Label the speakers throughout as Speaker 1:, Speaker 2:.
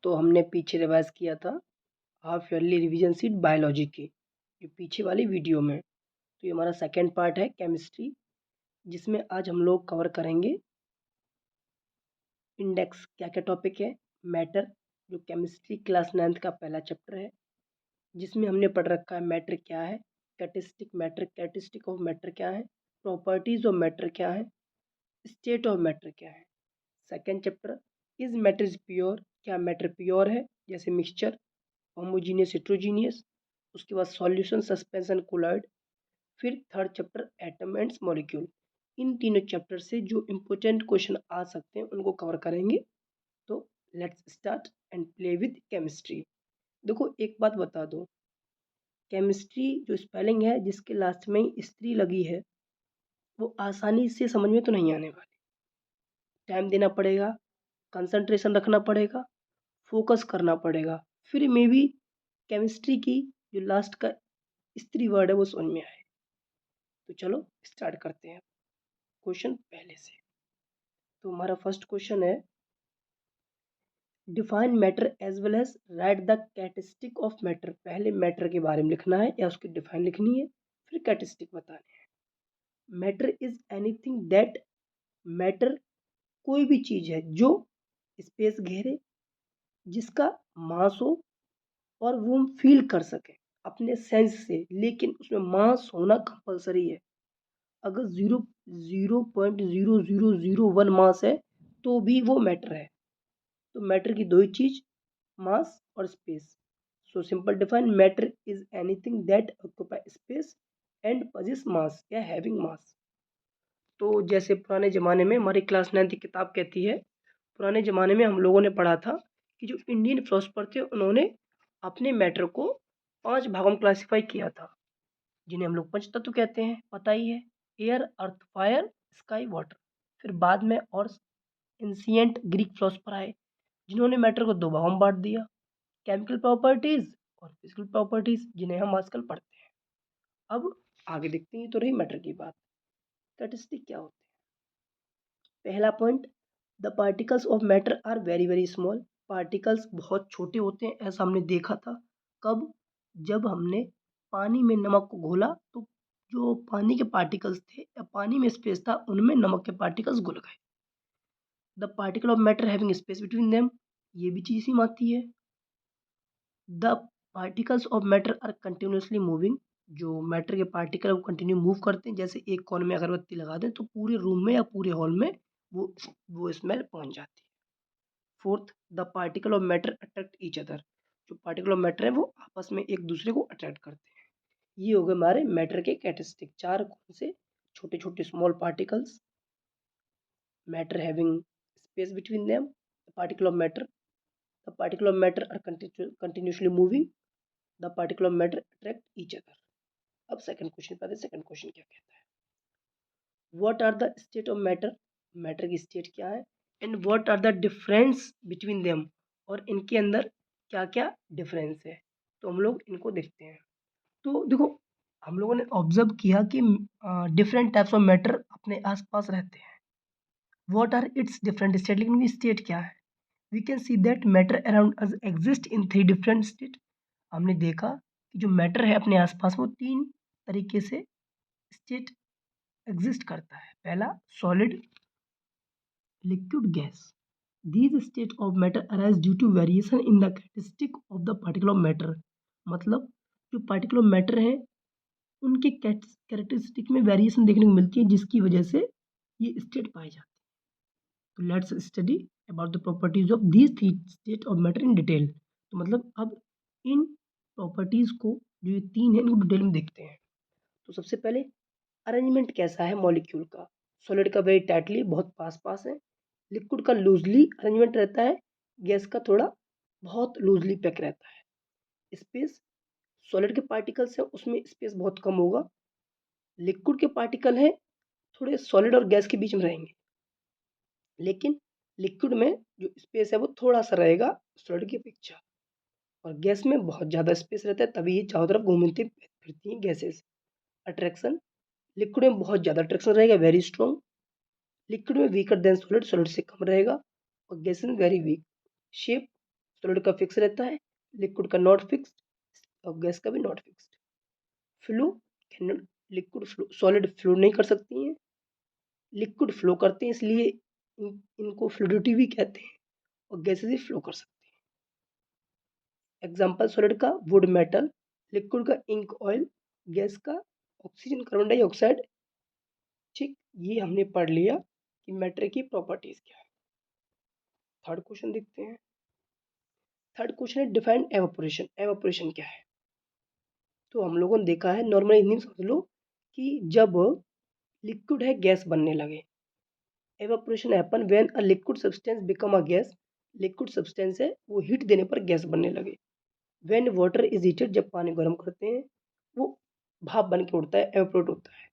Speaker 1: तो हमने पीछे रिवाइज किया था half yearly revision sheet biology की, जो पीछे वाली वीडियो में। तो ये हमारा सेकेंड पार्ट है केमिस्ट्री, जिसमें आज हम लोग कवर करेंगे इंडेक्स। क्या क्या टॉपिक है? मैटर, जो केमिस्ट्री क्लास 9th का पहला चैप्टर है, जिसमें हमने पढ़ रखा है मैटर क्या है, कैरेक्टरिस्टिक ऑफ मैटर क्या है, प्रॉपर्टीज ऑफ मैटर क्या है, स्टेट ऑफ मैटर क्या है। Second chapter, is matter is pure, क्या मैटर प्योर है, जैसे मिक्सचर, होमोजीनियस, हेट्रोजीनियस। उसके बाद सॉल्यूशन, सस्पेंशन, कोलॉइड। फिर third chapter, atom and molecule. इन तीनों चैप्टर से जो इम्पोर्टेंट क्वेश्चन आ सकते हैं उनको कवर करेंगे। तो let's start and play with chemistry. देखो एक बात बता दो, केमिस्ट्री जो स्पेलिंग है जिसके लास्ट में स्त्री लगी है, वो आसानी से समझ में तो नहीं आने वाली। टाइम देना पड़ेगा, कंसंट्रेशन रखना पड़ेगा, फोकस करना पड़ेगा, फिर मे भी केमिस्ट्री की जो लास्ट का स्त्री वर्ड है वो समझ में आए। तो चलो स्टार्ट करते हैं क्वेश्चन पहले से। तो हमारा फर्स्ट क्वेश्चन है, define matter as well as write the characteristic of matter. पहले मैटर के बारे में लिखना है या उसकी डिफाइन लिखनी है, फिर कैरेक्टरिस्टिक बताने हैं। Matter is anything that, matter कोई भी चीज है जो स्पेस घेरे, जिसका मास हो और वो हम फील कर सके अपने सेंस से, लेकिन उसमें मास होना कंपलसरी है। अगर 0.00001 मास है तो भी वो मैटर है। तो मैटर की दो ही चीज, मास और space. So simple define, matter is anything that occupy space and possess mass या हैविंग मास। तो जैसे पुराने ज़माने में हमारी क्लास 9 की किताब कहती है, पुराने ज़माने में हम लोगों ने पढ़ा था कि जो इंडियन फिलोसफर थे उन्होंने अपने मैटर को 5 भागों में क्लासिफाई किया था, जिन्हें हम लोग पंचतत्व कहते हैं, पता ही है, एयर, अर्थ, फायर, स्काई, वाटर। फिर बाद में और एंशिएंट ग्रीक फिलोसफर आए, जिन्होंने मैटर को 2 भागों में बांट दिया, केमिकल प्रॉपर्टीज और फिजिकल प्रॉपर्टीज, जिन्हें हम आजकल पढ़ते हैं। अब आगे देखते हैं, तो रही मैटर की बात। स्टैटिस्टिक क्या होते हैं? पहला point, the particles of matter are very very small. Particles बहुत छोटे होते हैं, ऐसा हमने देखा था। कब? जब हमने पानी में नमक को घोला तो जो पानी के पार्टिकल्स थे या पानी में स्पेस था, उनमें नमक के पार्टिकल्स घुल गए। The particle of matter having space between them, ये भी चीज इसी में आती है। The particles of matter are continuously moving, जो मैटर के पार्टिकल वो कंटिन्यू मूव करते हैं। जैसे एक कोने में अगरबत्ती लगा दें तो पूरे रूम में या पूरे हॉल में वो स्मेल पहुंच जाती है। Fourth, the particle of matter attract each other, जो पार्टिकल ऑफ मैटर है वो आपस में एक दूसरे को अट्रैक्ट करते हैं। ये हो गए हमारे मैटर के कैरेक्टरिस्टिक। 4 कौन से? छोटे छोटे small particles, matter having space between them, the particle of matter, the particle of matter are continuously moving, the particle of matter attract each other. अब सेकंड क्वेश्चन पे आते हैं। सेकंड क्वेश्चन क्या कहता है? What are the state of matter, matter की state क्या है, and what are the difference between them, और इनके अंदर क्या क्या डिफरेंस है। तो हम लोग इनको देखते हैं। तो देखो, हम लोगों ने ऑब्जर्व किया कि डिफरेंट टाइप्स ऑफ मैटर अपने आसपास रहते हैं। What are its different state, लेकिन उनकी स्टेट क्या है? We can see that matter around us exist in 3 different state. हमने देखा कि जो मैटर है अपने आसपास वो 3 तरीके से स्टेट एग्जिस्ट करता है। पहला, solid, liquid, gas. These state of matter arise due to variation in the characteristic of the particle of matter। मतलब जो पार्टिकल ऑफ मैटर है उनके कैरेक्टरिस्टिक में वेरिएशन देखने को मिलती है, जिसकी वजह से ये स्टेट पाई जाती है। तो let's study about the properties of these 3 state of matter in detail. तो मतलब अब इन प्रॉपर्टीज को, जो ये 3 है, इनको डिटेल में देखते हैं। तो सबसे पहले, अरेंजमेंट कैसा है मॉलिक्यूल का? सॉलिड का वेरी टाइटली, बहुत पास पास है। लिक्विड का लूजली अरेंजमेंट रहता है। गैस का थोड़ा बहुत लूजली पैक रहता है। स्पेस, सॉलिड के पार्टिकल्स है उसमें स्पेस बहुत कम होगा। लिक्विड के पार्टिकल हैं थोड़े सॉलिड और गैस के बीच में रहेंगे, लेकिन लिक्विड में जो स्पेस है वो थोड़ा सा रहेगा सॉलिड की अपेक्षा, और गैस में बहुत ज़्यादा स्पेस रहता है, तभी ये चारों तरफ घूमती फिरती हैं गैसेस। अट्रैक्शन, लिक्विड में बहुत ज़्यादा अट्रैक्शन रहेगा, वेरी स्ट्रॉन्ग। लिक्विड में वीकर देन सॉलिड, सॉलिड से कम रहेगा, और गैस में वेरी वीक। शेप, सॉलिड का फिक्स रहता है, लिक्विड का नॉट फिक्स्ड और गैस का भी not fixed. Flow can not, liquid flow, solid flow नहीं कर सकती हैं, लिक्विड फ्लो करते हैं, इसलिए इनको फ्लूइडिटी भी कहते हैं, और गैसेस भी फ्लो कर सकते हैं। एग्जांपल सॉलिड का वुड मेटल, लिक्विड का इंक ऑयल, गैस का ऑक्सीजन कार्बन डाइऑक्साइड। ठीक, ये हमने पढ़ लिया कि मैटर की प्रॉपर्टीज क्या है। थर्ड क्वेश्चन देखते हैं। थर्ड क्वेश्चन है डिफाइन एवापोरेशन। एवापोरेशन क्या है? तो हम लोगों ने देखा है, नॉर्मल हिंदी में समझ लो कि जब लिक्विड है गैस बनने लगे, evaporation happen when a liquid substance become a gas. Liquid substance है वो हीट देने पर गैस बनने लगे। व्हेन वाटर इज हीटेड, जब पानी गर्म करते हैं वो भाप बन के उड़ता है, एवापोरेट होता है।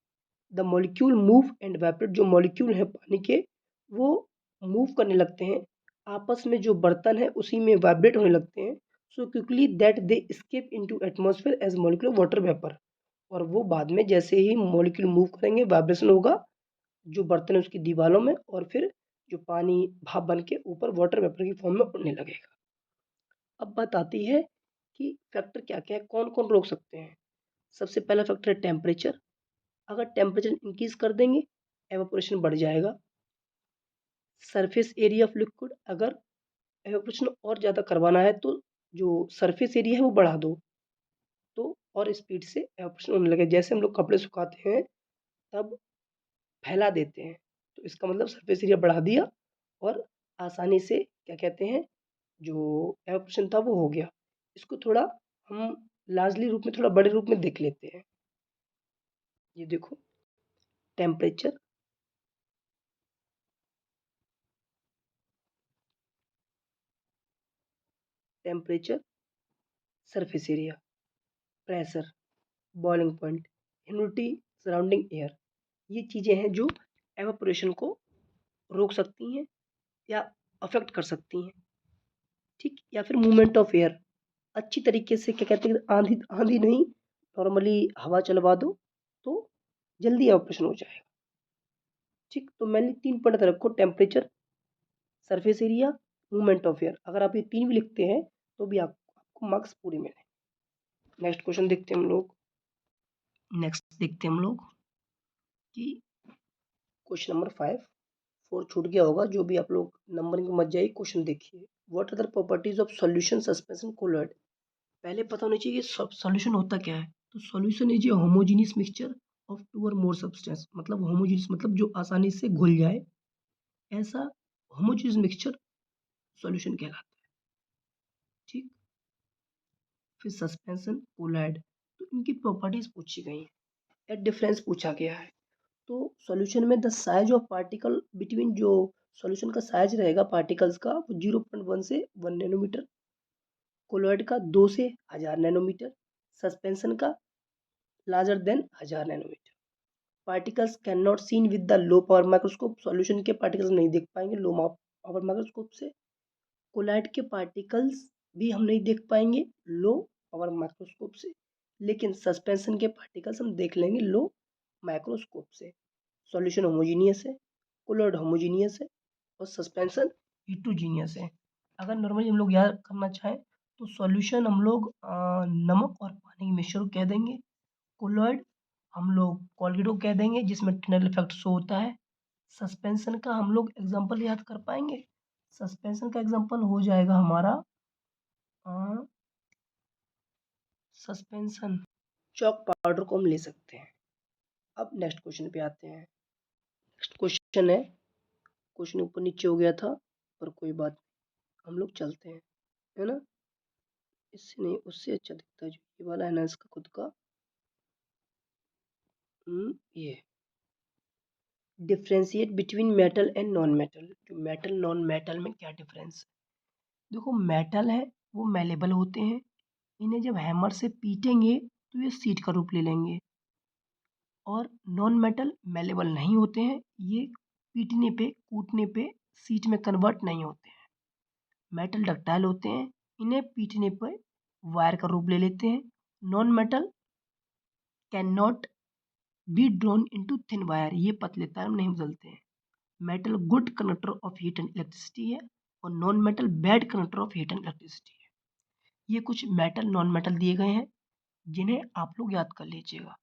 Speaker 1: The molecule move and evaporate, जो मॉलिक्यूल है पानी के वो मूव करने लगते हैं, आपस में जो बर्तन है उसी में वाइब्रेट होने लगते हैं, so quickly that they escape into atmosphere as molecule water vapour. और वो बाद में जैसे ही मॉलिक्यूल मूव करेंगे वाइब्रेशन होगा जो बर्तन है उसकी दीवारों में, और फिर जो पानी भाप बन के ऊपर वाटर वेपर की फॉर्म में उड़ने लगेगा। अब बात आती है कि फैक्टर क्या क्या है, कौन कौन रोक सकते हैं। सबसे पहला फैक्टर है टेम्परेचर। अगर टेम्परेचर इंक्रीज कर देंगे एवापोरेशन बढ़ जाएगा। सरफेस एरिया ऑफ लिक्विड, अगर एवापोरेशन और ज़्यादा करवाना है तो जो सरफेस एरिया है वो बढ़ा दो, तो और स्पीड से एवापोरेशन होने लगे। जैसे हम लोग कपड़े सुखाते हैं तब फैला देते हैं, तो इसका मतलब सरफेस एरिया बढ़ा दिया और आसानी से क्या कहते हैं जो एवापोरेशन था वो हो गया। इसको थोड़ा हम लार्जली रूप में, थोड़ा बड़े रूप में देख लेते हैं। ये देखो, temperature, temperature, surface area, pressure, boiling point, humidity, surrounding air, ये चीज़ें हैं जो एवापोरेशन को रोक सकती हैं या अफेक्ट कर सकती हैं। ठीक, या फिर मूवमेंट ऑफ एयर, अच्छी तरीके से क्या कहते हैं, आंधी आंधी नहीं, नॉर्मली हवा चलवा दो तो जल्दी एवापोरेशन हो जाएगा। ठीक, तो मैंने 3 पॉइंट रखो, temperature, surface area, movement of air. अगर आप ये 3 भी लिखते हैं तो भी आपको मार्क्स पूरे मिले। नेक्स्ट क्वेश्चन देखते हैं हम लोग। नेक्स्ट देखते हैं हम लोग कि क्वेश्चन नंबर 5, 4 छूट गया होगा, जो भी आप लोग नंबरिंग मत जाइए, क्वेश्चन देखिए। What are the properties of solution, suspension, colloid. पहले पता होना चाहिए कि सॉल्यूशन होता क्या है। तो solution is a homogeneous mixture of 2 और मोर सब्सटेंस। मतलब होमोजेनियस मतलब जो आसानी से घुल जाए, ऐसा होमोजेनियस मिक्सचर सॉल्यूशन कहलाता है। ठीक, फिर सस्पेंशन, कोलॉइड, तो इनकी प्रॉपर्टीज पूछी गई हैं या डिफरेंस पूछा गया है। तो सॉल्यूशन में the size of particle between, जो सॉल्यूशन का साइज रहेगा पार्टिकल्स का वो 0.1 से 1 नैनोमीटर, कोलॉइड का 2 से 1000 नैनोमीटर, सस्पेंशन का larger than 1000 nanometre. Particles can not seen with the low power microscope, solution के पार्टिकल्स नहीं देख पाएंगे लो पावर माइक्रोस्कोप से। कोलॉइड के पार्टिकल्स भी हम नहीं देख पाएंगे लो पावर माइक्रोस्कोप से, लेकिन सस्पेंशन के पार्टिकल्स हम देख लेंगे लो माइक्रोस्कोप से। सॉल्यूशन होमोजीनियस है, कोलॉइड होमोजीनियस है, और सस्पेंशन हिटरोजीनियस है। अगर नॉर्मली हम लोग याद करना चाहें तो सॉल्यूशन हम लोग नमक और पानी की मिक्सचर को कह देंगे। कोलॉइड हम लोग कोलगेट को कह देंगे जिसमें टनल इफेक्ट शो होता है। सस्पेंशन का हम लोग एग्जांपल याद कर पाएंगे। सस्पेंशन का एग्जांपल हो जाएगा हमारा सस्पेंशन, चॉक पाउडर को हम ले सकते हैं। अब नेक्स्ट क्वेश्चन पे आते हैं। नेक्स्ट क्वेश्चन है, क्वेश्चन ऊपर नीचे हो गया था पर कोई बात नहीं, हम लोग चलते हैं, है ना। इससे नहीं, उससे अच्छा दिखता है जो ये वाला है ना, इसका खुद का। ये differentiate between metal and non metal. जो मेटल नॉन मेटल में क्या डिफरेंस है। देखो, मेटल है वो मेलेबल होते हैं, इन्हें जब हैमर से पीटेंगे तो ये सीट का रूप ले लेंगे। और नॉन मेटल मेलेबल नहीं होते हैं, ये पीटने पे कूटने पे सीट में कन्वर्ट नहीं होते हैं। मेटल डक्टाइल होते हैं, इन्हें पीटने पर वायर का रूप ले लेते हैं। Non metal can not be drawn into thin wire, ये पतले तार में नहीं बदलते हैं। Metal good conductor of heat and electricity है, और non metal bad conductor of heat and electricity है। ये कुछ मेटल नॉन मेटल दिए गए हैं जिन्हें आप लोग याद कर लीजिएगा।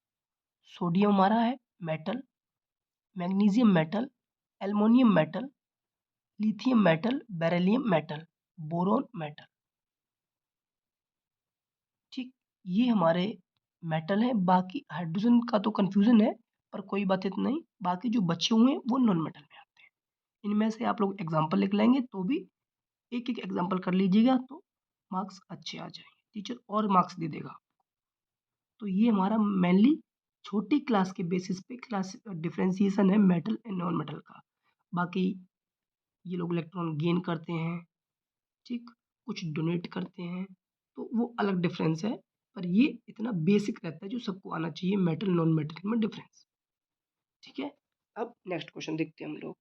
Speaker 1: सोडियम हमारा है metal, magnesium metal, aluminium metal, lithium metal, beryllium metal, boron metal. ठीक, ये हमारे मेटल हैं। बाकी हाइड्रोजन का तो कंफ्यूजन है, पर कोई बात नहीं, बाकी जो बचे हुए हैं वो नॉन मेटल में आते हैं। इनमें से आप लोग एग्जाम्पल लिख लेंगे तो भी एक एक एग्जाम्पल कर लीजिएगा तो मार्क्स अच्छे आ जाएंगे, टीचर और मार्क्स दे देगा। तो ये हमारा मेनली छोटी क्लास के बेसिस पे क्लास डिफ्रेंसिएशन है मेटल एंड नॉन मेटल का। बाकी ये लोग इलेक्ट्रॉन गेन करते हैं, ठीक, कुछ डोनेट करते हैं, तो वो अलग डिफरेंस है, पर ये इतना बेसिक रहता है जो सबको आना चाहिए मेटल नॉन मेटल में डिफरेंस। ठीक है, अब नेक्स्ट क्वेश्चन देखते हैं हम लोग।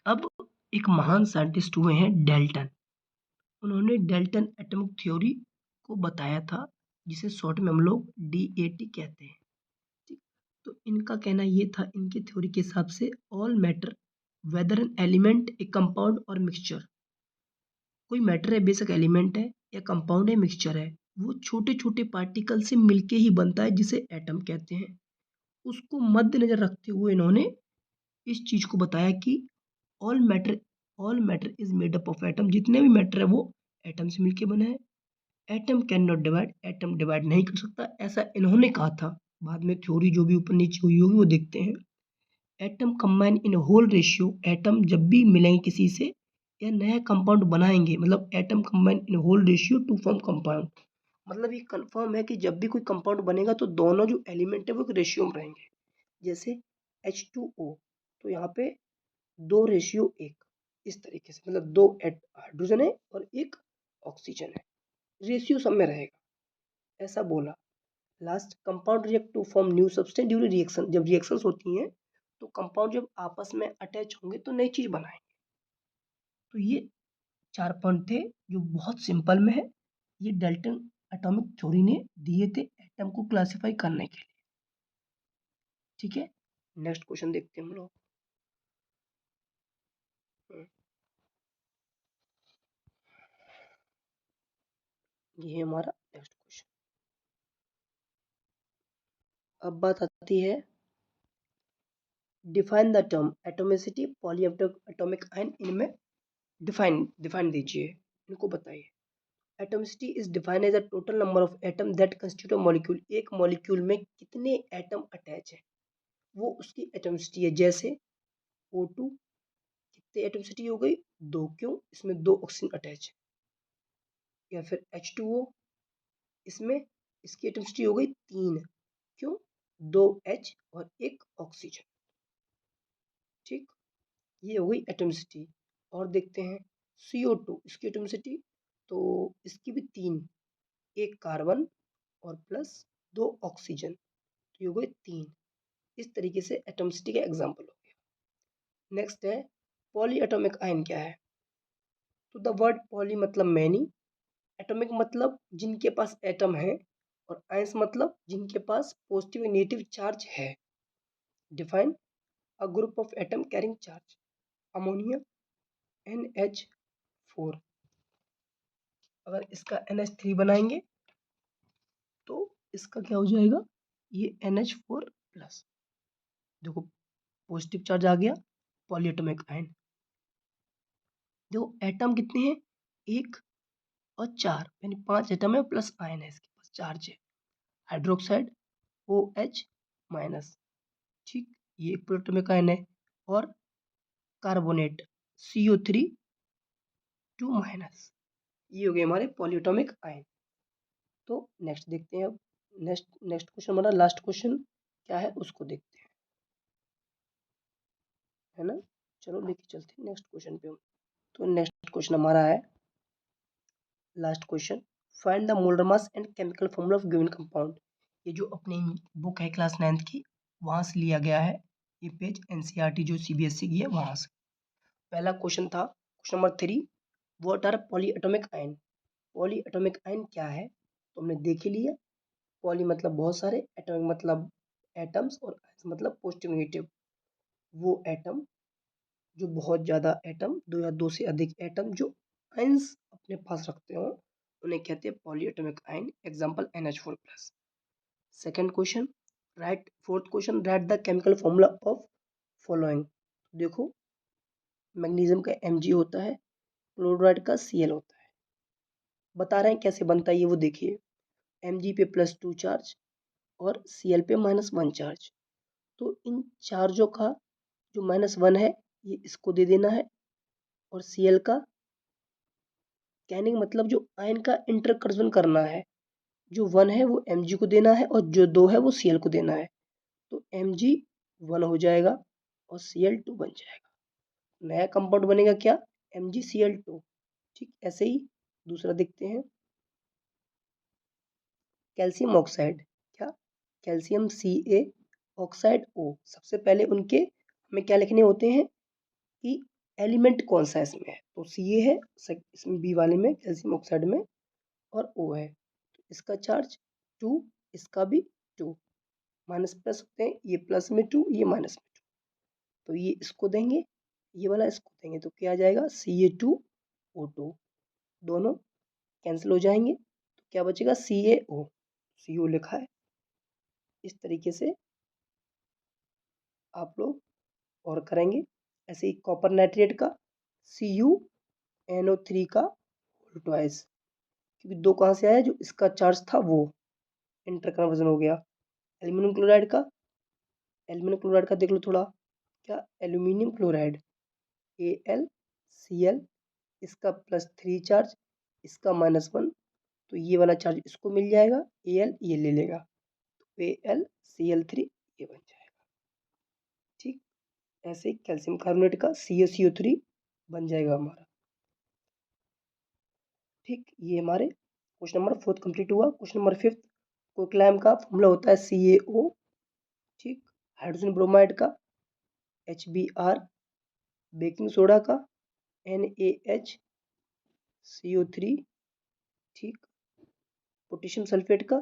Speaker 1: अब एक महान साइंटिस्ट हुए हैं डेल्टन। उन्होंने डेल्टन एटॉमिक थ्योरी को बताया था, जिसे शॉर्ट में हम लोग DAT कहते हैं। ठीक, तो इनका कहना ये था, इनके थ्योरी के हिसाब से all matter whether an element A compound और मिक्सचर, कोई मैटर है, बेसिक एलिमेंट है या कंपाउंड है, मिक्सचर है, वो छोटे छोटे पार्टिकल से मिलके ही बनता है, जिसे एटम कहते हैं। उसको मद्देनजर रखते हुए इन्होंने इस चीज को बताया कि all matter all matter is made up of atom, जितने भी मैटर है वो एटम से मिलके बने हैं। Atom can not divide, atom divide नहीं कर सकता, ऐसा इन्होंने कहा था। बाद में थ्योरी जो भी ऊपर नीचे हुई होगी वो देखते हैं। Atom combine in whole ratio, atom जब भी मिलेंगे किसी से या नया कंपाउंड बनाएंगे, मतलब atom combine in whole ratio to form compound, मतलब ये कंफर्म है कि जब भी कोई कंपाउंड बनेगा तो दोनों जो एलिमेंट है वो एक रेशियो में रहेंगे। जैसे H2O, तो यहाँ पे 2:1, इस तरीके से, मतलब दो हाइड्रोजन है और एक ऑक्सीजन है, रेशियो सब में रहेगा, ऐसा बोला। Last, compound react to form new substance during reaction, जब रिएक्शंस होती हैं तो कंपाउंड जब आपस में अटैच होंगे तो नई चीज बनाएंगे। तो ये 4 पॉइंट थे जो बहुत सिंपल में है, ये डाल्टन एटॉमिक थ्योरी ने दिए थे एटम को क्लासिफाई करने के लिए। ठीक है, नेक्स्ट क्वेश्चन देखते हैं हम लोग। ये हमारा नेक्स्ट क्वेश्चन। अब बात आती है, define the term atomicity polyatomic ion, इनमें डिफाइन दीजिए, इनको बताइए। Atomicity is defined as a total number of atom that constitute a molecule, एक मॉलिक्यूल में कितने एटम अटैच है वो उसकी एटोमिसिटी है। जैसे O2, कितने एटोमिसिटी हो गई 2, क्यों, इसमें 2 ऑक्सीजन अटैच है। या फिर H2O, इसमें इसकी एटोमिसिटी हो गई 3, क्यों, 2 H और 1 ऑक्सीजन। ठीक, ये हो गई एटोमिसिटी। और देखते हैं CO2, इसकी एटोमिसिटी तो इसकी भी 3, 1 कार्बन और प्लस 2 ऑक्सीजन, तो ये हो गए 3। इस तरीके से एटोमिसिटी का एग्जाम्पल हो गया। नेक्स्ट है पॉली एटॉमिक आयन क्या है। तो द वर्ड पॉली मतलब मैनी, एटॉमिक मतलब जिनके पास एटम है, और आयंस मतलब जिनके पास पॉजिटिव नेगेटिव चार्ज है। Define a group of atom carrying charge, ammonia NH4, अगर इसका NH3 बनाएंगे तो इसका क्या हो जाएगा, ये NH4 प्लस। देखो पॉजिटिव चार्ज आ गया, पॉलीएटॉमिक आयन। देखो एटम कितने हैं, 1 और 4, यानी 5 एटम है प्लस आयन है, इसके पास चार्ज है। हाइड्रोक्साइड OH माइनस, ठीक, ये एक प्रोटोमिक आयन है। और कार्बोनेट CO3 2 माइनस, ये हो गए हमारे पॉलीएटॉमिक आयन। तो नेक्स्ट देखते हैं अब, नेक्स्ट क्वेश्चन हमारा लास्ट क्वेश्चन क्या है उसको देखते हैं, है ना। चलो लेके चलते हैं नेक्स्ट क्वेश्चन पे हम। तो नेक्स्ट क्वेश्चन हमारा है last question, find the molar mass and chemical formula of given compound. ये जो अपनी बुक है क्लास 9th की, वहाँ से लिया गया है, ये पेज NCERT जो CBSE की है वहाँ से। पहला क्वेश्चन था question number 3, what are polyatomic ion. Polyatomic ion क्या है तो हमने देख ही लिया। पॉली मतलब बहुत सारे, एटॉमिक मतलब एटम्स, और मतलब पॉजिटिव नेगेटिव, वो एटम जो बहुत ज़्यादा एटम, 2 या 2 से अधिक एटम जो आयन्स अपने पास रखते हो उन्हें कहते हैं polyatomic ion. Example NH4+। Second question, right fourth question, right the chemical formula of following. देखो मैग्नीशियम का Mg होता है, क्लोराइड का Cl होता है। बता रहे हैं कैसे बनता है ये वो देखिए। Mg पे +2 चार्ज और Cl पे -1 चार्ज। तो इन चार्जों का जो -1 है ये इसको दे देना है और Cl का कहने का मतलब जो आयन का इंटरकर्जन करना है, जो 1 है वो Mg को देना है और जो 2 है वो Cl को देना है। तो Mg 1 हो जाएगा और Cl 2 बन जाएगा। नया कंपाउंड बनेगा क्या? MgCl2। ठीक, ऐसे ही दूसरा देखते हैं, कैल्शियम ऑक्साइड। क्या? Calcium Ca oxide O। सबसे पहले उनके हमें क्या लिखने होते हैं कि एलिमेंट कौन सा इसमें है। तो Ca है इसमें बी वाले में, कैल्शियम ऑक्साइड में, और O है। तो इसका चार्ज 2, इसका भी 2, माइनस प्लस होते हैं, ये प्लस में 2, ये माइनस में 2। तो ये इसको देंगे, ये वाला इसको देंगे, तो क्या आ जाएगा Ca2O2। दोनों कैंसिल हो जाएंगे तो क्या बचेगा CaO। CO लिखा है। इस तरीके से आप लोग और करेंगे। ऐसे ही कॉपर नाइट्रेट का CuNO3 का होल ट्वाइस, क्योंकि 2 कहाँ से आया, जो इसका चार्ज था वो इंटर कन्वर्जन हो गया। एल्यूमिनियम क्लोराइड का देख लो थोड़ा, क्या? एल्यूमिनियम क्लोराइड AlCl, इसका +3 चार्ज, इसका -1, तो ये वाला चार्ज इसको मिल जाएगा, Al ये ले लेगा, तो AlCl3 ये बन जाएगा। ठीक, ऐसे ही कैल्शियम कार्बोनेट का CaCO3 बन जाएगा हमारा। ठीक, ये हमारे क्वेश्चन नंबर 4 कंप्लीट हुआ। क्वेश्चन नंबर 5, क्विकलैम का फॉर्मूला होता है CaO। ठीक, हाइड्रोजन ब्रोमाइड का HBr, बेकिंग सोडा का NaHCO3। ठीक, पोटेशियम सल्फेट का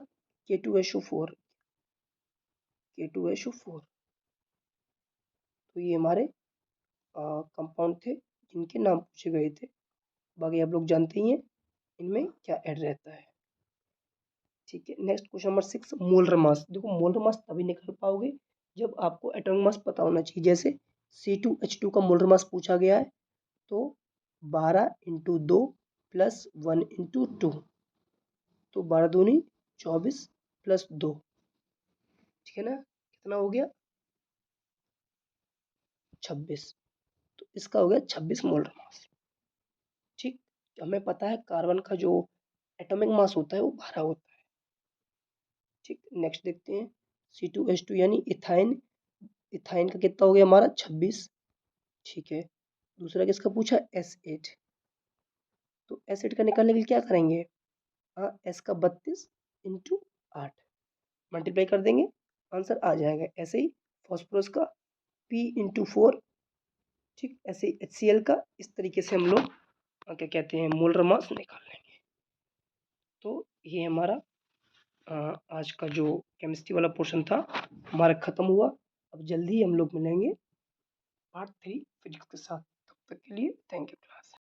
Speaker 1: K2SO4। तो ये हमारे कंपाउंड थे जिनके नाम पूछे गए थे। बाकी आप लोग जानते ही हैं इनमें क्या ऐड रहता है। ठीक है, next question number 6, molar mass. देखो मोलर मास तभी निकाल पाओगे जब आपको एटॉमिक मास पता होना चाहिए। जैसे C2H2 का मोलर मास पूछा गया है, तो 12 × 2 + 1 × 2, तो 12 दूनी 24 + 2, ठीक है ना, कितना हो गया? 26। तो इसका हो गया 26 मोलर मास। ठीक, हमें पता है कार्बन का जो एटॉमिक मास होता है वो 12 होता है। ठीक, नेक्स्ट देखते हैं C2H2 यानी इथाइन। इथाइन का कितना हो गया हमारा? 26। ठीक है, दूसरा किसका पूछा? S8। तो S8 का निकालने के लिए क्या करेंगे? हाँ, S का 32 × 8 मल्टीप्लाई कर देंगे, आंसर आ जाएगा। ऐसे ही फॉस्फोरस का P × 4। ठीक, ऐसे ही HCl का। इस तरीके से हम लोग क्या कहते हैं मोलर मास निकाल लेंगे। तो ये हमारा आज का जो केमिस्ट्री वाला पोर्शन था हमारा ख़त्म हुआ। अब जल्दी ही हम लोग मिलेंगे पार्ट 3 फिजिक्स के साथ। तब तक के लिए थैंक यू क्लास।